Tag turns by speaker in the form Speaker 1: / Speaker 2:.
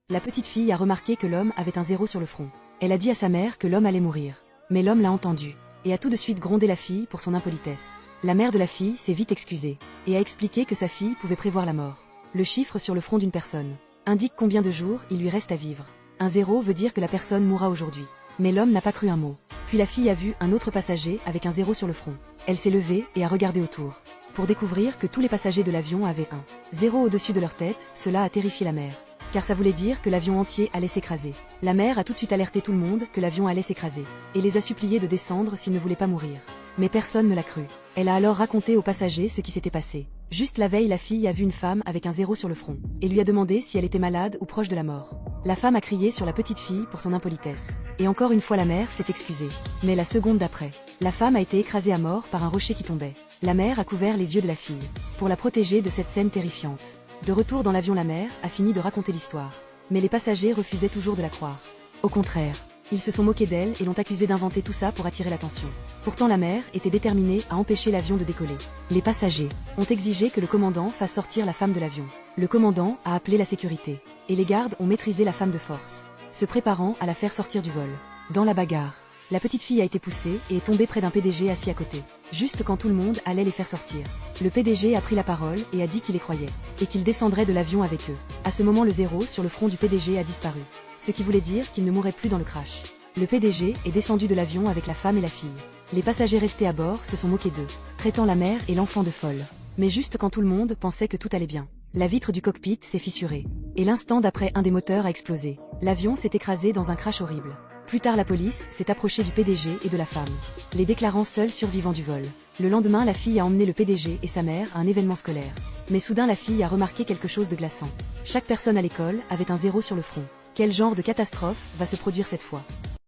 Speaker 1: La petite fille a remarqué que l'homme avait un 0 sur le front. Elle a dit à sa mère que l'homme allait mourir. Mais l'homme l'a entendu, et a tout de suite grondé la fille pour son impolitesse. La mère de la fille s'est vite excusée, et a expliqué que sa fille pouvait prévoir la mort. Le chiffre sur le front d'une personne indique combien de jours il lui reste à vivre. Un 0 veut dire que la personne mourra aujourd'hui. Mais l'homme n'a pas cru un mot. Puis la fille a vu un autre passager avec un 0 sur le front. Elle s'est levée et a regardé autour, pour découvrir que tous les passagers de l'avion avaient un 0 au-dessus de leur tête. Cela a terrifié la mère, car ça voulait dire que l'avion entier allait s'écraser. La mère a tout de suite alerté tout le monde que l'avion allait s'écraser, et les a suppliés de descendre s'ils ne voulaient pas mourir. Mais personne ne l'a cru. Elle a alors raconté aux passagers ce qui s'était passé. Juste la veille, la fille a vu une femme avec un 0 sur le front, et lui a demandé si elle était malade ou proche de la mort. La femme a crié sur la petite fille pour son impolitesse. Et encore une fois la mère s'est excusée. Mais la seconde d'après, la femme a été écrasée à mort par un rocher qui tombait. La mère a couvert les yeux de la fille, pour la protéger de cette scène terrifiante. De retour dans l'avion, la mère a fini de raconter l'histoire. Mais les passagers refusaient toujours de la croire. Au contraire, ils se sont moqués d'elle et l'ont accusée d'inventer tout ça pour attirer l'attention. Pourtant la mère était déterminée à empêcher l'avion de décoller. Les passagers ont exigé que le commandant fasse sortir la femme de l'avion. Le commandant a appelé la sécurité, et les gardes ont maîtrisé la femme de force, se préparant à la faire sortir du vol. Dans la bagarre, la petite fille a été poussée et est tombée près d'un PDG assis à côté, juste quand tout le monde allait les faire sortir. Le PDG a pris la parole et a dit qu'il les croyait, et qu'il descendrait de l'avion avec eux. À ce moment, le 0 sur le front du PDG a disparu, ce qui voulait dire qu'il ne mourrait plus dans le crash. Le PDG est descendu de l'avion avec la femme et la fille. Les passagers restés à bord se sont moqués d'eux, traitant la mère et l'enfant de folles. Mais juste quand tout le monde pensait que tout allait bien, la vitre du cockpit s'est fissurée, et l'instant d'après un des moteurs a explosé. L'avion s'est écrasé dans un crash horrible. Plus tard, la police s'est approchée du PDG et de la femme, les déclarant seuls survivants du vol. Le lendemain, la fille a emmené le PDG et sa mère à un événement scolaire. Mais soudain, la fille a remarqué quelque chose de glaçant. Chaque personne à l'école avait un 0 sur le front. Quel genre de catastrophe va se produire cette fois?